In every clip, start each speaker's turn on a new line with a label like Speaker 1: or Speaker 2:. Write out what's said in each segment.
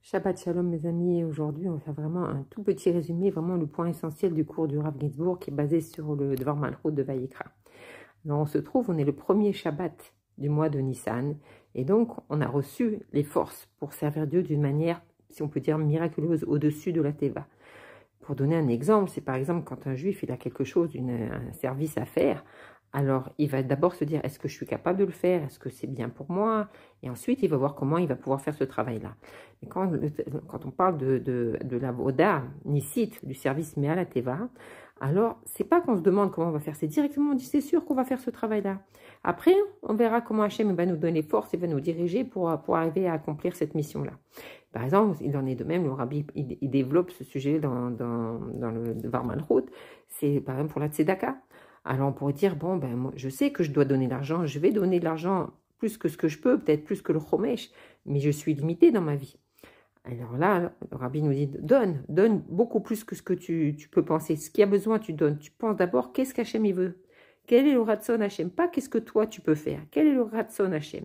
Speaker 1: Shabbat Shalom mes amis, aujourd'hui on va faire vraiment un tout petit résumé, vraiment le point essentiel du cours du Rav Ginsburg qui est basé sur le Dvar Malchut de Vayikra. Alors on se trouve, on est le premier Shabbat du mois de Nissan et donc on a reçu les forces pour servir Dieu d'une manière, si on peut dire, miraculeuse au-dessus de la Teva. Pour donner un exemple, c'est par exemple quand un juif il a quelque chose, un service à faire, alors il va d'abord se dire est-ce que je suis capable de le faire, est-ce que c'est bien pour moi, et ensuite il va voir comment il va pouvoir faire ce travail-là. Et quand on parle de la voda, Nissit, du service Me'al Teva, alors c'est pas qu'on se demande comment on va faire, c'est directement on dit c'est sûr qu'on va faire ce travail-là. Après on verra comment Hachem va nous donner force et va nous diriger pour arriver à accomplir cette mission-là. Par exemple, il en est de même, le Rabbi il développe ce sujet dans le Dvar Malchut, c'est par exemple pour la Tzedaka. Alors on pourrait dire, bon, ben, moi, je sais que je dois donner de l'argent, je vais donner de l'argent plus que ce que je peux, peut-être plus que le Chomesh, mais je suis limité dans ma vie. Alors là, le Rabbi nous dit, donne beaucoup plus que ce que tu peux penser. Ce qu'il y a besoin, tu donnes. Tu penses d'abord, qu'est-ce qu'Hachem il veut? Quel est le Ratson Hachem? Pas qu'est-ce que toi tu peux faire. Quel est le Ratson Hachem?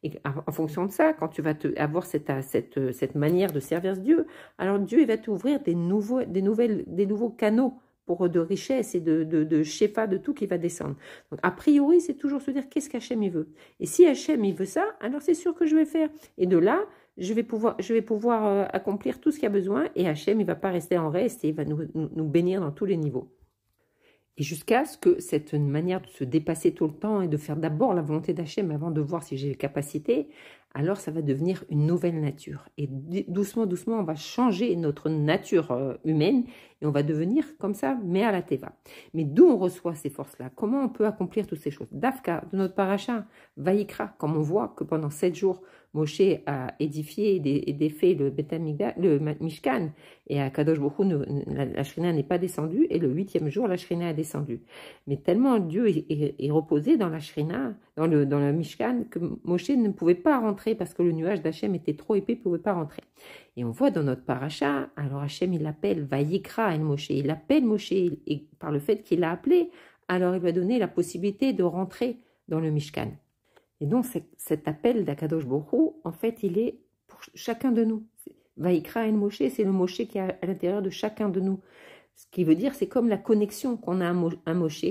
Speaker 1: Et en fonction de ça, quand tu vas avoir cette manière de servir Dieu, alors Dieu il va t'ouvrir des nouveaux canaux de richesse et de shefa, de tout qui va descendre. Donc, a priori, c'est toujours se dire qu'est-ce qu'Hachem il veut. Et si Hachem il veut ça, alors c'est sûr que je vais faire. Et de là, je vais pouvoir accomplir tout ce qu'il y a besoin. Et Hachem, il ne va pas rester en reste et il va nous bénir dans tous les niveaux. Et jusqu'à ce que cette manière de se dépasser tout le temps et de faire d'abord la volonté d'Hachem avant de voir si j'ai les capacités, alors ça va devenir une nouvelle nature. Et doucement, doucement, on va changer notre nature humaine et on va devenir comme ça, mais à la Teva. Mais d'où on reçoit ces forces-là? Comment on peut accomplir toutes ces choses? Dafka, de notre paracha, Vayikra, comme on voit que pendant 7 jours, Moshe a édifié et défait le Mishkan, et à Kadosh Baruch Hu, la Shrina n'est pas descendue, et le 8e jour, la Shrina est descendue. Mais tellement Dieu est reposé dans la Shrina, dans le Mishkan, que Moshe ne pouvait pas rentrer parce que le nuage d'Hachem était trop épais, il ne pouvait pas rentrer. Et on voit dans notre paracha, alors Hachem il l'appelle Vayikra el Moshe, il appelle Moshe, et par le fait qu'il l'a appelé, alors il lui a donné la possibilité de rentrer dans le Mishkan. Et donc cet appel d'Akadosh Baruch Hu, en fait, il est pour chacun de nous. Vayikra el Moshe, c'est le Moshe qui est à l'intérieur de chacun de nous. Ce qui veut dire, c'est comme la connexion qu'on a un Moshe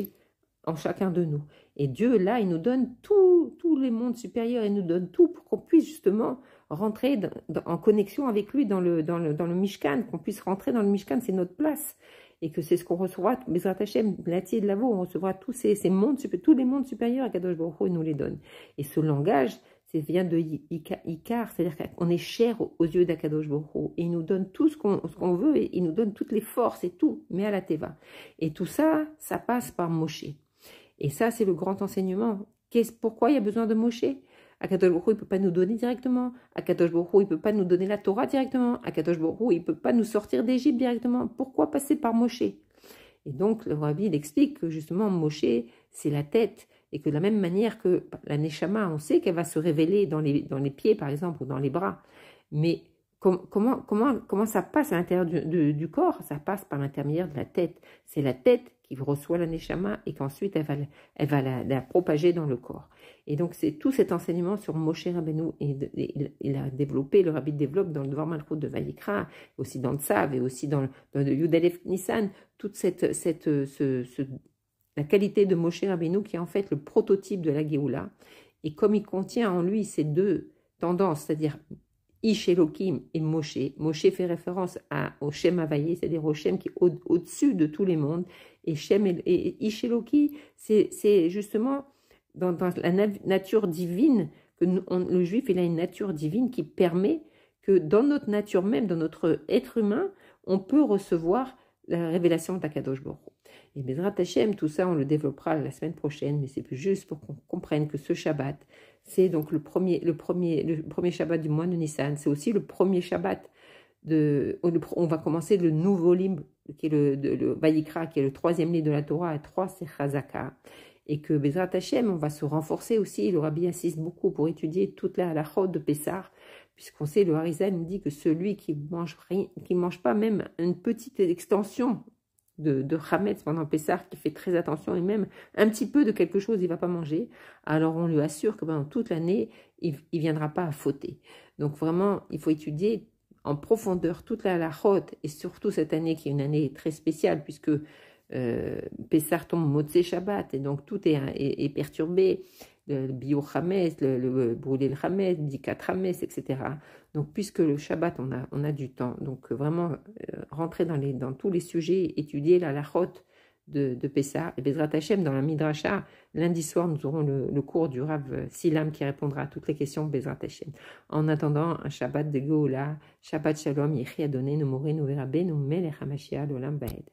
Speaker 1: en chacun de nous. Et Dieu, là, il nous donne tous les mondes supérieurs, il nous donne tout pour qu'on puisse justement rentrer en connexion avec lui dans le Mishkan, qu'on puisse rentrer dans le Mishkan, c'est notre place. Et que c'est ce qu'on recevra, Bezrat Hashem, Lati et de Lavo, on recevra tous tous les mondes supérieurs, à Kadosh Baruch Hu, il nous les donne. Et ce langage, ça vient de Ikar, c'est-à-dire qu'on est cher aux yeux d'Akadosh Baruch Hu, et il nous donne tout ce qu'on veut, et il nous donne toutes les forces et tout, mais à la Teva. Et tout ça, ça passe par Moshe. Et ça, c'est le grand enseignement. Pourquoi il y a besoin de Moshe? Akadosh Baruch Hu, il ne peut pas nous donner directement. Akadosh Baruch Hu, il ne peut pas nous donner la Torah directement. Akadosh Baruch Hu, il ne peut pas nous sortir d'Égypte directement. Pourquoi passer par Moshe? Et donc, le Rabbi, il explique que justement, Moshe, c'est la tête. Et que de la même manière que la Neshama, on sait qu'elle va se révéler dans les pieds, par exemple, ou dans les bras. Mais comment ça passe à l'intérieur du corps? Ça passe par l'intermédiaire de la tête. C'est la tête qui reçoit la Neshama et qu'ensuite elle va la propager dans le corps. Et donc c'est tout cet enseignement sur Moshe Rabbeinu, et il a développé, le Rabbi développe dans le Dvar Malchut de Vayikra, aussi dans le Tzav et aussi dans le Yud Alef Nissan, toute la qualité de Moshe Rabbeinu qui est en fait le prototype de la Géoula. Et comme il contient en lui ces deux tendances, c'est-à-dire Ish Elohim et Moshe. Moshe fait référence au Shem Havaïe, c'est-à-dire au Shem qui est au-dessus de tous les mondes. Et Ish Elohim, c'est justement dans la nature divine, que le juif il a une nature divine qui permet que dans notre nature même, dans notre être humain, on peut recevoir la révélation d'Akadosh Baruch Hu. Et Bezrat Hashem, tout ça on le développera la semaine prochaine, mais c'est plus juste pour qu'on comprenne que ce Shabbat, c'est donc le premier Shabbat du mois de Nissan. C'est aussi le premier Shabbat on va commencer le nouveau livre qui est le Vayikra, qui est le 3e livre de la Torah, à 3 c'est Chazaka. Et que Bezrat Hashem, on va se renforcer aussi. Le Rabbi insiste beaucoup pour étudier toute la halachot de Pessah, puisqu'on sait, le Harizal nous dit que celui qui mange pas même une petite extension de Hametz pendant Pessah, qui fait très attention, et même un petit peu de quelque chose, il ne va pas manger, alors on lui assure que pendant toute l'année, il ne viendra pas à fauter. Donc vraiment, il faut étudier en profondeur toute la halachot, et surtout cette année qui est une année très spéciale, puisque Pessah tombe Motzei Shabbat, et donc tout est perturbé, le bio Hametz, le brûler le Hametz, Bdikat Hametz, etc. Donc puisque le Shabbat, on a du temps, donc vraiment rentrer dans tous les sujets, étudier la halachot de Pessah, et Bezrat Hashem, dans la Midrasha, lundi soir, nous aurons le cours du Rav Silam qui répondra à toutes les questions Bezrat Hashem. En attendant, un Shabbat de Geoula, Shabbat Shalom, Yechi Adonai, Nomore, Noverabé, Melech HaMashiach, Olam Baed.